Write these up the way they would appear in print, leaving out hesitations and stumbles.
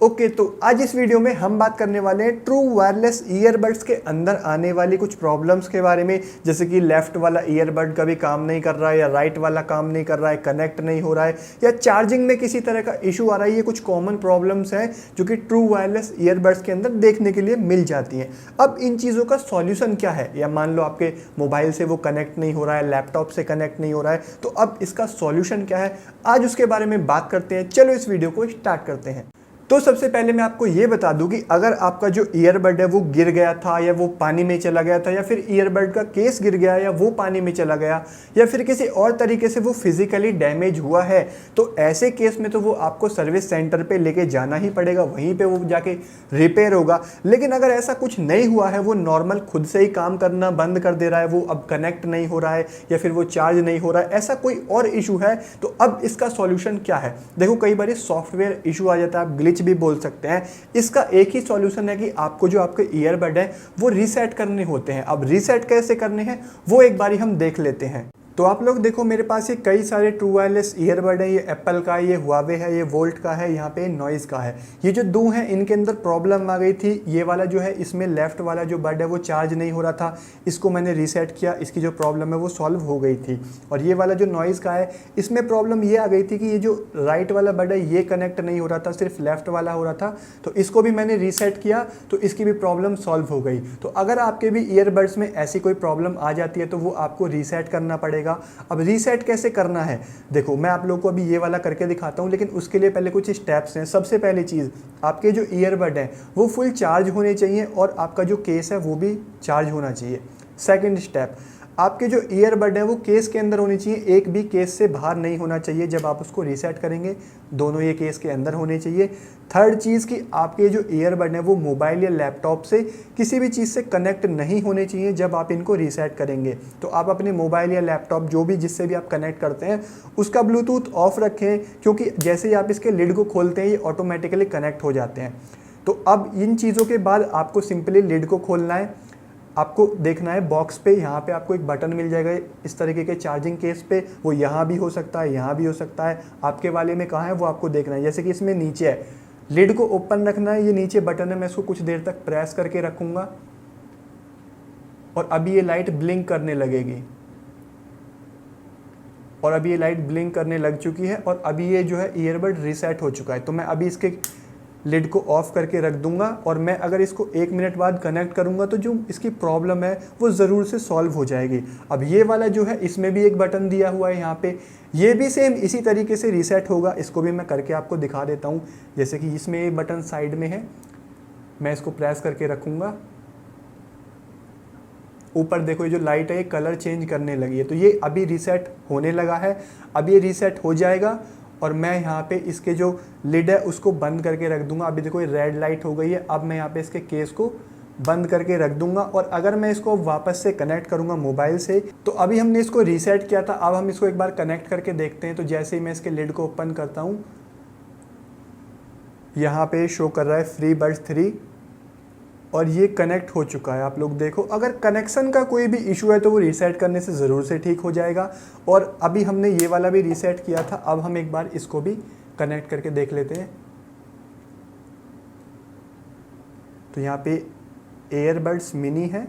Okay, तो आज इस वीडियो में हम बात करने वाले हैं ट्रू वायरलेस ईयरबड्स के अंदर आने वाली कुछ प्रॉब्लम्स के बारे में। जैसे कि लेफ्ट वाला ईयरबड कभी काम नहीं कर रहा है, या राइट वाला काम नहीं कर रहा है, कनेक्ट नहीं हो रहा है, या चार्जिंग में किसी तरह का इशू आ रहा है। ये कुछ कॉमन प्रॉब्लम्स हैं जो कि ट्रू वायरलेस ईयरबड्स के अंदर देखने के लिए मिल जाती हैं। अब इन चीज़ों का सॉल्यूशन क्या है, या मान लो आपके मोबाइल से वो कनेक्ट नहीं हो रहा है, लैपटॉप से कनेक्ट नहीं हो रहा है, तो अब इसका सॉल्यूशन क्या है, आज उसके बारे में बात करते हैं। चलो इस वीडियो को स्टार्ट करते हैं। तो सबसे पहले मैं आपको ये बता दूं कि अगर आपका जो ईयरबड है वो गिर गया था, या वो पानी में चला गया था, या फिर ईयरबड का केस गिर गया, या वो पानी में चला गया, या फिर किसी और तरीके से वो फिजिकली डैमेज हुआ है, तो ऐसे केस में तो वो आपको सर्विस सेंटर पे लेके जाना ही पड़ेगा, वहीं पे वो जाके रिपेयर होगा। लेकिन अगर ऐसा कुछ नहीं हुआ है, वो नॉर्मल खुद से ही काम करना बंद कर दे रहा है, वो अब कनेक्ट नहीं हो रहा है, या फिर वो चार्ज नहीं हो रहा है, ऐसा कोई और इशू है, तो अब इसका सॉल्यूशन क्या है। देखो, कई बार सॉफ्टवेयर इशू आ जाता है, आप ग्लिच भी बोल सकते हैं। इसका एक ही सॉल्यूशन है कि आपको जो आपके ईयरबड है वो रीसेट करने होते हैं। अब रीसेट कैसे करने हैं वो एक बारी हम देख लेते हैं। तो आप लोग देखो, मेरे पास ये कई सारे ट्रू वायरलेस ईयरबड है। ये एप्पल का है, ये हुआवे है, ये वोल्ट का है, यहाँ पे नॉइज का है। ये जो दो हैं इनके अंदर प्रॉब्लम आ गई थी। ये वाला जो है, इसमें लेफ्ट वाला जो बड है वो चार्ज नहीं हो रहा था, इसको मैंने रीसेट किया, इसकी जो प्रॉब्लम है वो सॉल्व हो गई थी। और ये वाला जो नॉइज़ का है, इसमें प्रॉब्लम ये आ गई थी कि ये जो राइट वाला बड है ये कनेक्ट नहीं हो रहा था, सिर्फ लेफ्ट वाला हो रहा था। तो इसको भी मैंने रीसेट किया, तो इसकी भी प्रॉब्लम सॉल्व हो गई। तो अगर आपके भी ईयरबड्स में ऐसी कोई प्रॉब्लम आ जाती है तो वो आपको रीसेट करना पड़ेगा। अब रीसेट कैसे करना है, देखो मैं आप लोगों को अभी ये वाला करके दिखाता हूँ, लेकिन उसके लिए पहले कुछ स्टेप्स हैं। सबसे पहली चीज़, आपके जो ईयरबड है वो फुल चार्ज होने चाहिए, और आपका जो केस है वो भी चार्ज होना चाहिए। सेकंड स्टेप, आपके जो ईयरबड है वो केस के अंदर होनी चाहिए, एक भी केस से बाहर नहीं होना चाहिए। जब आप उसको रीसेट करेंगे दोनों ये केस के अंदर होने चाहिए। थर्ड चीज़ कि आपके जो ईयरबड है वो मोबाइल या लैपटॉप से किसी भी चीज़ से कनेक्ट नहीं होने चाहिए जब आप इनको रीसेट करेंगे। तो आप अपने मोबाइल या लैपटॉप जो भी जिससे भी आप कनेक्ट करते हैं उसका ब्लूटूथ ऑफ रखें, क्योंकि जैसे ही आप इसके लिड को खोलते हैं ये ऑटोमेटिकली कनेक्ट हो जाते हैं। तो अब इन चीज़ों के बाद आपको सिंपली लिड को खोलना है। आपको देखना है बॉक्स पे, यहाँ पे आपको एक बटन मिल जाएगा इस तरीके के चार्जिंग केस पे। वो यहाँ भी हो सकता है, यहाँ भी हो सकता है, आपके वाले में कहाँ है वो आपको देखना है। जैसे कि इसमें नीचे है, लिड को ओपन रखना है, ये नीचे बटन है, मैं इसको कुछ देर तक प्रेस करके रखूँगा और अभी ये लाइट ब्लिंक करने लगेगी। और अभी ये लाइट ब्लिंक करने लग चुकी है, और अभी ये जो है ईयरबड रीसेट हो चुका है। तो मैं अभी इसके लिड को ऑफ करके रख दूंगा, और मैं अगर इसको 1 मिनट बाद कनेक्ट करूंगा तो जो इसकी प्रॉब्लम है वो ज़रूर से सॉल्व हो जाएगी। अब ये वाला जो है इसमें भी एक बटन दिया हुआ है यहाँ पे, ये भी सेम इसी तरीके से रीसेट होगा। इसको भी मैं करके आपको दिखा देता हूँ। जैसे कि इसमें ये बटन साइड में है, मैं इसको प्रेस करके रखूँगा, ऊपर देखो ये जो लाइट है ये कलर चेंज करने लगी है, तो ये अभी रीसेट होने लगा है। अब ये रीसेट हो जाएगा, और मैं यहाँ पे इसके जो लिड है उसको बंद करके रख दूंगा। अभी देखो ये रेड लाइट हो गई है। अब मैं यहाँ पे इसके केस को बंद करके रख दूंगा, और अगर मैं इसको वापस से कनेक्ट करूँगा मोबाइल से, तो अभी हमने इसको रीसेट किया था, अब हम इसको एक बार कनेक्ट करके देखते हैं। तो जैसे ही मैं इसके लिड को ओपन करता हूँ, यहाँ पे शो कर रहा है FreeBuds 3, और ये कनेक्ट हो चुका है। आप लोग देखो, अगर कनेक्शन का कोई भी इशू है तो वो रीसेट करने से ज़रूर से ठीक हो जाएगा। और अभी हमने ये वाला भी रीसेट किया था, अब हम एक बार इसको भी कनेक्ट करके देख लेते हैं। तो यहाँ पे ईयरबड्स मिनी है,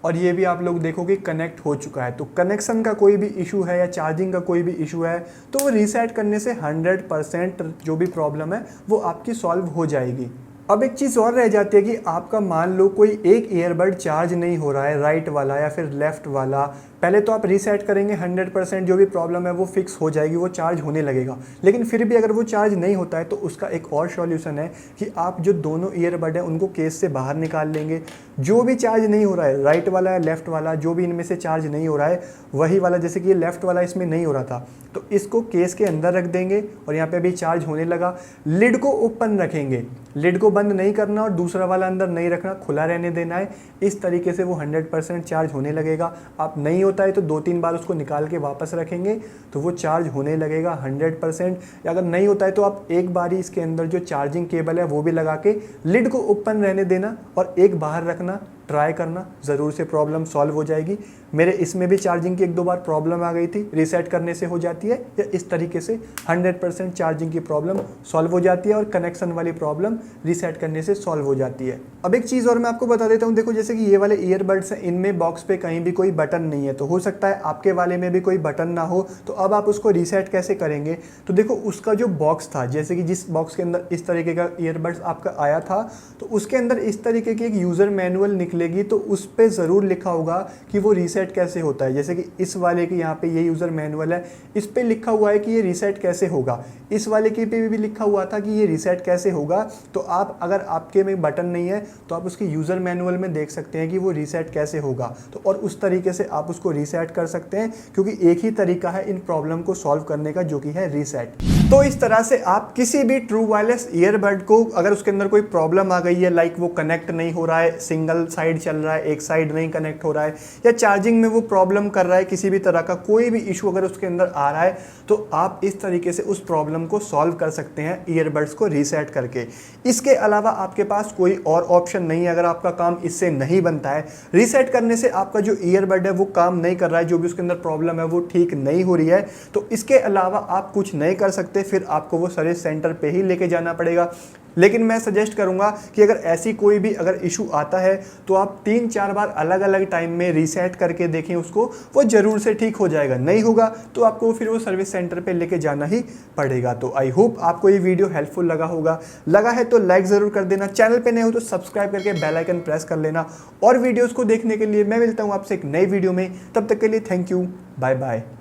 और ये भी आप लोग देखो कि कनेक्ट हो चुका है। तो कनेक्शन का कोई भी इशू है या चार्जिंग का कोई भी इशू है तो वो रीसेट करने से 100% जो भी प्रॉब्लम है वो आपकी सॉल्व हो जाएगी। अब एक चीज़ और रह जाती है कि आपका मान लो कोई एक ईयरबड चार्ज नहीं हो रहा है, राइट वाला या फिर लेफ्ट वाला। पहले तो आप रीसेट करेंगे, 100% जो भी प्रॉब्लम है वो फिक्स हो जाएगी, वो चार्ज होने लगेगा। लेकिन फिर भी अगर वो चार्ज नहीं होता है तो उसका एक और सॉल्यूशन है कि आप जो दोनों ईयरबड हैं उनको केस से बाहर निकाल लेंगे। जो भी चार्ज नहीं हो रहा है, राइट वाला या लेफ्ट वाला, जो भी इनमें से चार्ज नहीं हो रहा है वही वाला, जैसे कि ये लेफ्ट वाला इसमें नहीं हो रहा था, तो इसको केस के अंदर रख देंगे, और यहाँ पे अभी चार्ज होने लगा। लिड को ओपन रखेंगे, लिड को बंद नहीं करना और दूसरा वाला अंदर नहीं रखना, खुला रहने देना है। इस तरीके से वो 100% चार्ज होने लगेगा। आप नहीं होता है तो 2-3 बार उसको निकाल के वापस रखेंगे तो वो चार्ज होने लगेगा 100%। या अगर नहीं होता है तो आप एक बार ही इसके अंदर जो चार्जिंग केबल है वो भी लगा के लिड को ओपन रहने देना और एक बाहर रखना, ट्राई करना, ज़रूर से प्रॉब्लम सॉल्व हो जाएगी। मेरे इसमें भी चार्जिंग की 1-2 बार प्रॉब्लम आ गई थी, रीसेट करने से हो जाती है, या इस तरीके से 100% चार्जिंग की प्रॉब्लम सॉल्व हो जाती है और कनेक्शन वाली प्रॉब्लम रीसेट करने से सॉल्व हो जाती है। अब एक चीज़ और मैं आपको बता देता हूँ, देखो जैसे कि ये वाले ईयरबड्स हैं, इनमें बॉक्स पे कहीं भी कोई बटन नहीं है, तो हो सकता है आपके वाले में भी कोई बटन ना हो, तो अब आप उसको रीसेट कैसे करेंगे? तो देखो उसका जो बॉक्स था, जैसे कि जिस बॉक्स के अंदर इस तरीके का ईयरबड्स आपका आया था, तो उसके अंदर इस तरीके की एक यूज़र मैनुअल निकलेगी, तो उस पर ज़रूर लिखा होगा कि वो रीसेट कैसे होता है। जैसे कि इस वाले की यहाँ पे ये यूज़र मैनुअल है, इस पे लिखा हुआ है कि ये रीसेट कैसे होगा, इस वाले की पे भी लिखा हुआ था कि ये रीसेट कैसे होगा। तो आप अगर आपके में बटन नहीं है तो आप उसके यूज़र मैनुअल में देख सकते हैं कि वो रीसेट कैसे होगा, तो और उस तरीके से आप उसको रीसेट कर सकते हैं, क्योंकि एक ही तरीका है इन प्रॉब्लम को सॉल्व करने का, जो कि है रीसेट। तो इस तरह से आप किसी भी ट्रू वायरलेस ईयरबड को, अगर उसके अंदर कोई प्रॉब्लम आ गई है, लाइक वो कनेक्ट नहीं हो रहा है, सिंगल साइड चल रहा है, एक साइड नहीं कनेक्ट हो रहा है, या चार्जिंग में वो प्रॉब्लम कर रहा है, किसी भी तरह का कोई भी इशू अगर उसके अंदर आ रहा है, तो आप इस तरीके से उस प्रॉब्लम को सॉल्व कर सकते हैं ईयरबड्स को रीसेट करके। इसके अलावा आपके पास कोई और ऑप्शन नहीं है। अगर आपका काम इससे नहीं बनता है, रीसेट करने से आपका जो ईयरबड है वो काम नहीं कर रहा है, जो भी उसके अंदर प्रॉब्लम है वो ठीक नहीं हो रही है, तो इसके अलावा आप कुछ नहीं कर सकते, फिर आपको वो सर्विस सेंटर पे ही लेके जाना पड़ेगा। लेकिन मैं सजेस्ट करूंगा कि अगर ऐसी कोई भी अगर इशू आता है, तो आप 3-4 बार अलग अलग टाइम में रीसेट करके देखें उसको, वो ज़रूर से ठीक हो जाएगा। नहीं होगा तो आपको फिर वो सर्विस सेंटर पे लेके जाना ही पड़ेगा। तो आई होप आपको ये वीडियो हेल्पफुल लगा होगा। लगा है तो लाइक ज़रूर कर देना, चैनल पे नए हो तो सब्सक्राइब करके बेल आइकन प्रेस कर लेना, और वीडियोज़ को देखने के लिए मैं मिलता हूँ आपसे एक नई वीडियो में। तब तक के लिए थैंक यू, बाय बाय।